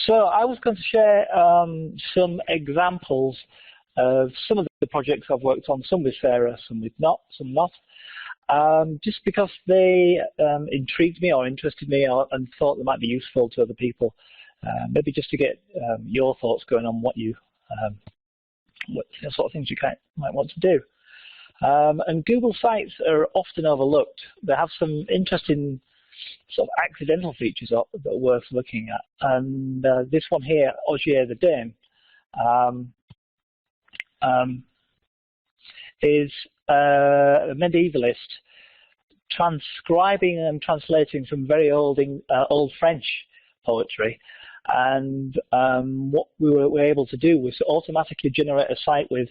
So I was going to share some examples of some of the projects I've worked on, some with Sara, some some not. Just because they intrigued me or interested me and thought they might be useful to other people. Maybe just to get your thoughts going on what sort of things you might want to do. And Google Sites are often overlooked. They have some interesting sort of accidental features that are worth looking at. And this one here, Ogier the Dane, is a medievalist transcribing and translating some very old French poetry. And what we were able to do was to automatically generate a site with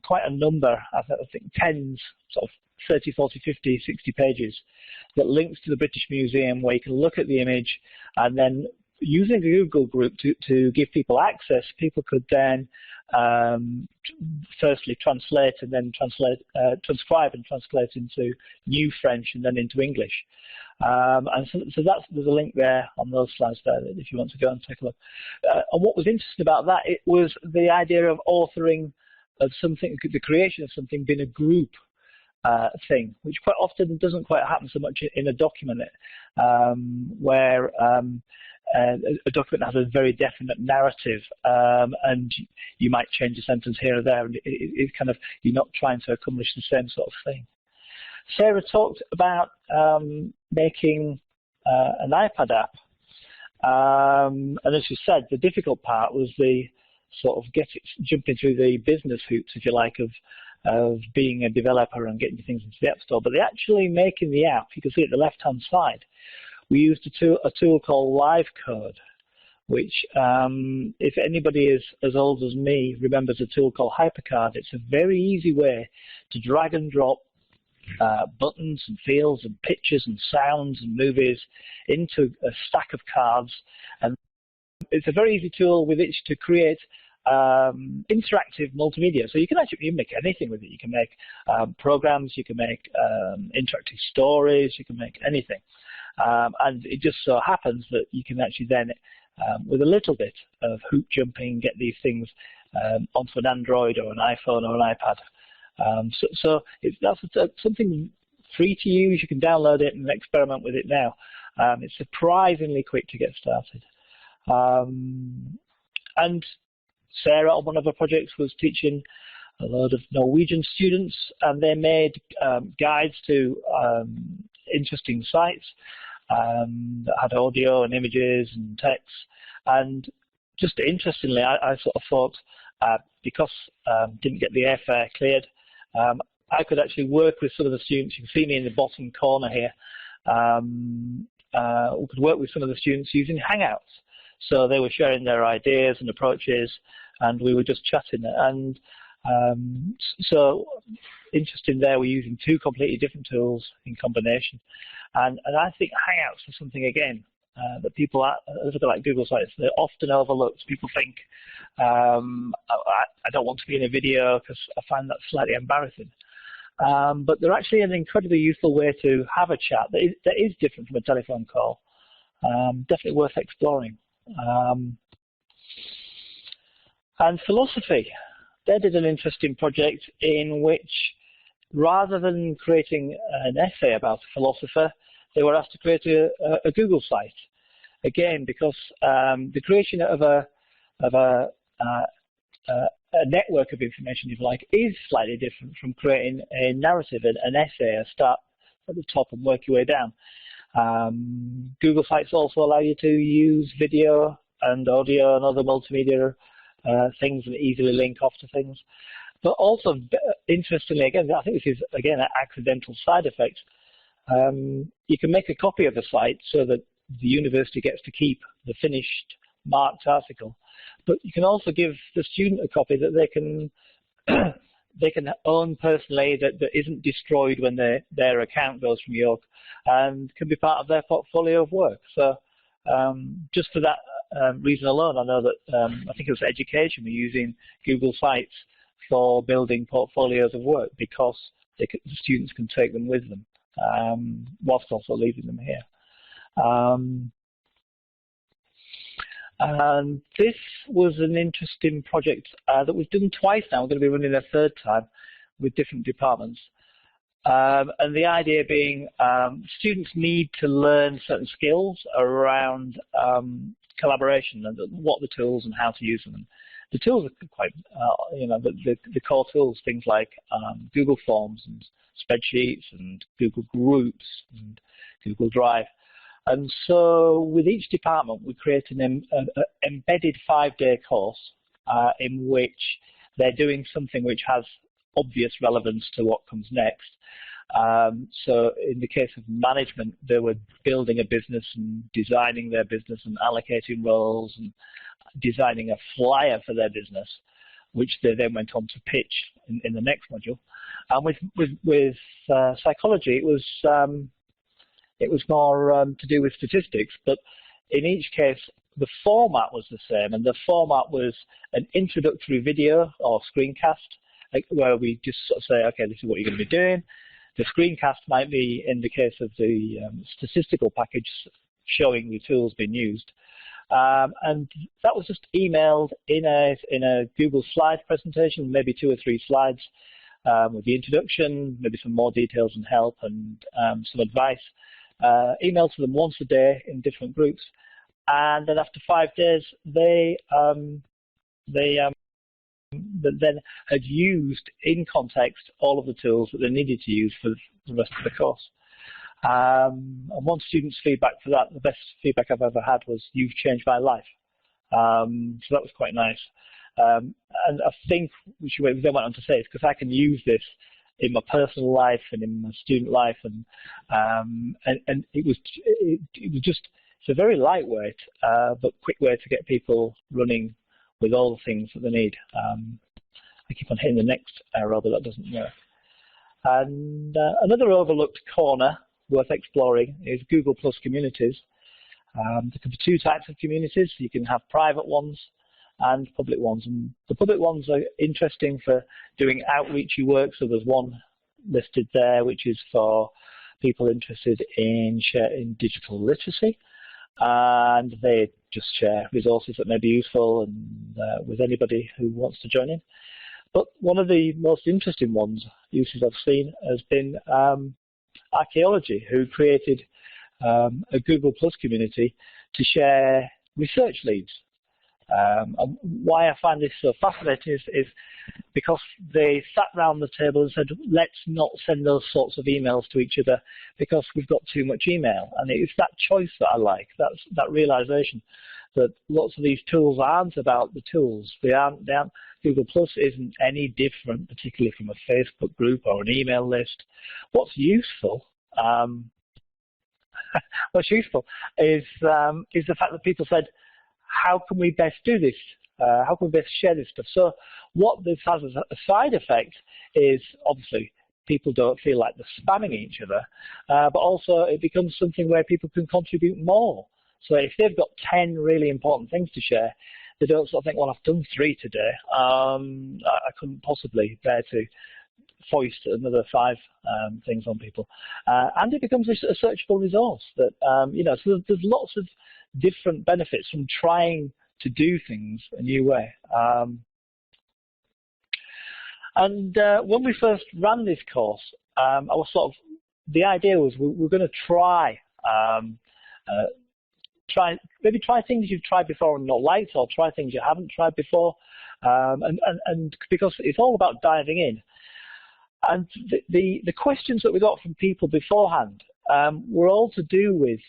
quite a number, I think tens, sort of 30, 40, 50, 60 pages that links to the British Museum, where you can look at the image, and then using a Google group to give people access, people could then firstly translate and then transcribe and translate into New French and then into English. And so there's a link there on those slides there if you want to go and take a look. And what was interesting about that, it was the idea of authoring of something, the creation of something being a group thing, which quite often doesn't quite happen so much in a document, where a document has a very definite narrative, and you might change a sentence here or there, and it's kind of, you're not trying to accomplish the same sort of thing. Sara talked about making an iPad app, and as she said, the difficult part was the sort of jumping through the business hoops, if you like, of being a developer and getting things into the App Store. But actually making the app, you can see at the left-hand side, we used a tool called LiveCode, which, if anybody is as old as me, remembers a tool called HyperCard. It's a very easy way to drag and drop buttons and fields and pictures and sounds and movies into a stack of cards. And it's a very easy tool with which to create interactive multimedia. So you can make anything with it. You can make programs, you can make interactive stories, you can make anything. And it just so happens that you can actually then, with a little bit of hoop jumping, get these things onto an Android or an iPhone or an iPad. So that's something free to use. You can download it and experiment with it now. It's surprisingly quick to get started. And Sara, on one of her projects, was teaching a lot of Norwegian students, and they made guides to interesting sites that had audio and images and text. And just interestingly, I sort of thought, because didn't get the airfare cleared, I could actually work with some of the students. You can see me in the bottom corner here. We could work with some of the students using Hangouts. So they were sharing their ideas and approaches, and we were just chatting. And so interesting there, we're using two completely different tools in combination. And I think Hangouts is something, again, that people, a little bit like Google Sites, they're often overlooked. People think, I don't want to be in a video because I find that slightly embarrassing. But they're actually an incredibly useful way to have a chat that is different from a telephone call. Definitely worth exploring. And philosophy, they did an interesting project in which, rather than creating an essay about a philosopher, they were asked to create a Google site. Again, because the creation of a network of information, if you like, is slightly different from creating a narrative, an essay, a start at the top and work your way down. Google Sites also allow you to use video and audio and other multimedia things and easily link off to things. But also, interestingly, again, I think this is, again, an accidental side effect. You can make a copy of the site so that the university gets to keep the finished marked article. But you can also give the student a copy that they can they can own personally, that isn't destroyed when their account goes from York, and can be part of their portfolio of work. So just for that reason alone, I know that I think it was education, we're using Google Sites for building portfolios of work, because the students can take them with them, whilst also leaving them here. And this was an interesting project that we've done twice now. We're going to be running a third time with different departments. And the idea being students need to learn certain skills around collaboration and what the tools and how to use them. And the tools are quite, the core tools, things like Google Forms and spreadsheets and Google Groups and Google Drive. And so with each department, we create an embedded 5-day course in which they're doing something which has obvious relevance to what comes next. So in the case of management, they were building a business and designing their business and allocating roles and designing a flyer for their business, which they then went on to pitch in the next module. And with psychology, it was more to do with statistics, but in each case, the format was the same, and the format was an introductory video or screencast, where we just sort of say, okay, this is what you're going to be doing. The screencast might be, in the case of the statistical package, showing the tools being used. And that was just emailed in a Google Slide presentation, maybe 2 or 3 slides with the introduction, maybe some more details and help and some advice. Emailed to them once a day in different groups, and then after 5 days, they then had used in context all of the tools that they needed to use for the rest of the course. And one student's feedback for that, the best feedback I've ever had, was, "You've changed my life." So that was quite nice. And I think, which we then went on to say, is because I can use this in my personal life and in my student life, and it was just, it's a very lightweight but quick way to get people running with all the things that they need. I keep on hitting the next arrow, but that doesn't work. And another overlooked corner worth exploring is Google Plus communities. There can be 2 types of communities. You can have private ones and public ones. And the public ones are interesting for doing outreachy work. So there's one listed there which is for people interested in digital literacy, and they just share resources that may be useful and with anybody who wants to join in. But one of the most interesting uses I've seen has been archaeology, who created a Google Plus community to share research leads. And why I find this so fascinating is because they sat round the table and said, let's not send those sorts of emails to each other because we've got too much email. And it's that choice that I like, that realization that lots of these tools aren't about the tools. They aren't, Google Plus isn't any different, particularly from a Facebook group or an email list. What's useful is the fact that people said, how can we best do this? How can we best share this stuff? So what this has as a side effect is, obviously, people don't feel like they're spamming each other, but also it becomes something where people can contribute more. So if they've got 10 really important things to share, they don't sort of think, well, I've done 3 today. I couldn't possibly bear to foist another 5 things on people. And it becomes a searchable resource that, so there's lots of different benefits from trying to do things a new way. And when we first ran this course, the idea was we were going to try things you've tried before and not liked, or try things you haven't tried before, and because it's all about diving in. And the questions that we got from people beforehand were all to do with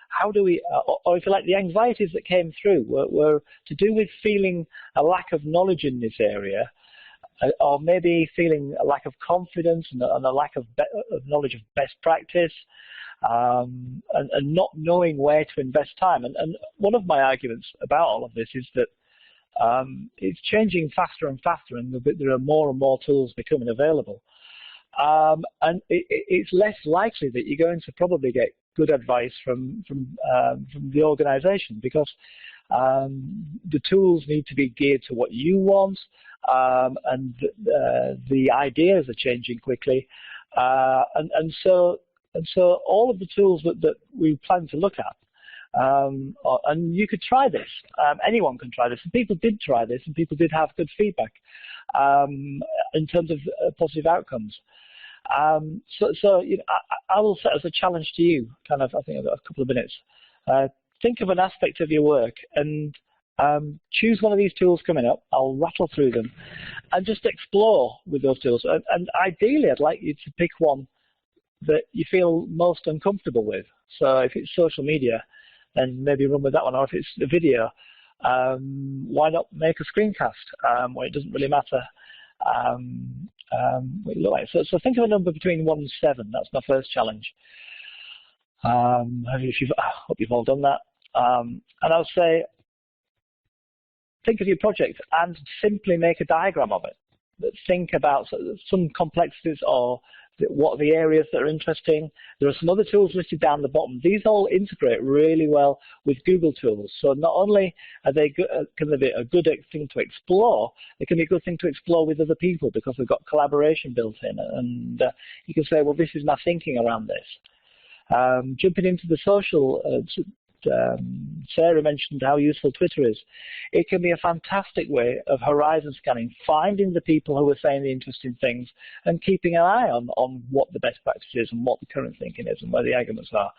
how do we, or if you like, the anxieties that came through were to do with feeling a lack of knowledge in this area, or maybe feeling a lack of confidence and a lack of knowledge of best practice, and not knowing where to invest time. And one of my arguments about all of this is that it's changing faster and faster, and there are more and more tools becoming available. And it's less likely that you're going to probably get good advice from the organization, because the tools need to be geared to what you want, and the ideas are changing quickly, and so all of the tools that we plan to look at And you could try this. Anyone can try this. And people did try this, and people did have good feedback in terms of positive outcomes. So you know, I will set as a challenge to you, kind of, I think I've got a couple of minutes. Think of an aspect of your work and choose one of these tools coming up. I'll rattle through them and just explore with those tools. And ideally, I'd like you to pick one that you feel most uncomfortable with. So if it's social media, then maybe run with that one. Or if it's a video, why not make a screencast where it doesn't really matter what you look like. So think of a number between 1 and 7. That's my first challenge. I hope you've all done that. And I'll say, think of your project and simply make a diagram of it. Think about some complexities or what are the areas that are interesting. There are some other tools listed down the bottom. These all integrate really well with Google tools. So not only are they good, can they be a good thing to explore, they can be a good thing to explore with other people because they've got collaboration built in. And you can say, well, this is my thinking around this. Jumping into the social, Sarah mentioned how useful Twitter is. It can be a fantastic way of horizon scanning, finding the people who are saying the interesting things and keeping an eye on what the best practice is and what the current thinking is and where the arguments are.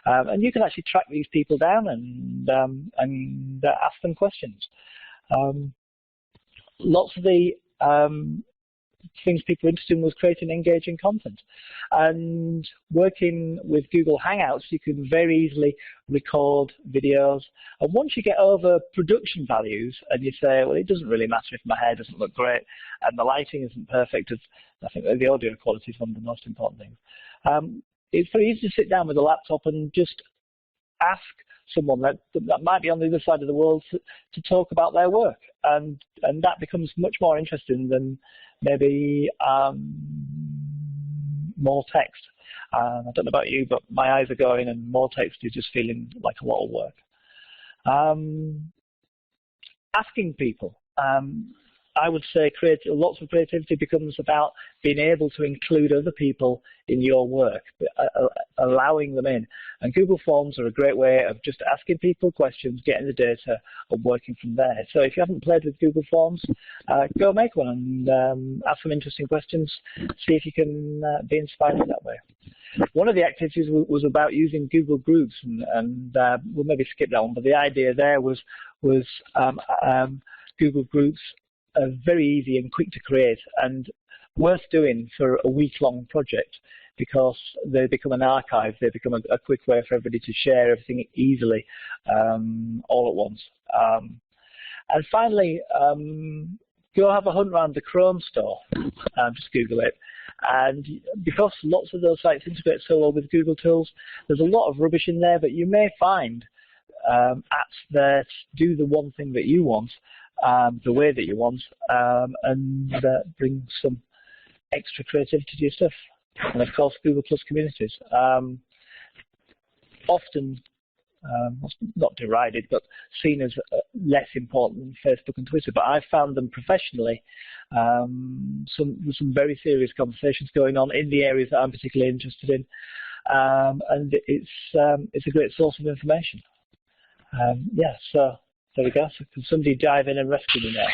And you can actually track these people down and ask them questions. Lots of the things people were interested in was creating engaging content. And working with Google Hangouts, you can very easily record videos. And once you get over production values and you say, well, it doesn't really matter if my hair doesn't look great and the lighting isn't perfect, I think the audio quality is one of the most important things. It's very easy to sit down with a laptop and just ask someone that might be on the other side of the world to talk about their work. And that becomes much more interesting than maybe more text. I don't know about you, but my eyes are going and more text is just feeling like a lot of work. Asking people. I would say lots of creativity becomes about being able to include other people in your work, allowing them in. And Google Forms are a great way of just asking people questions, getting the data, and working from there. So if you haven't played with Google Forms, go make one and ask some interesting questions, see if you can be inspired that way. One of the activities was about using Google Groups, and we'll maybe skip that one, but the idea there was Google Groups are very easy and quick to create and worth doing for a week-long project because they become an archive. They become a quick way for everybody to share everything easily all at once. And finally, go have a hunt around the Chrome store. Just Google it. And because lots of those sites integrate so well with Google tools, there's a lot of rubbish in there, but you may find apps that do the one thing that you want, the way that you want, and bring some extra creativity to your stuff. And of course, Google Plus communities. Often, not derided, but seen as less important than Facebook and Twitter. But I've found them professionally, some very serious conversations going on in the areas that I'm particularly interested in. And it's a great source of information. Yeah, so there we go. So can somebody dive in and rescue me now?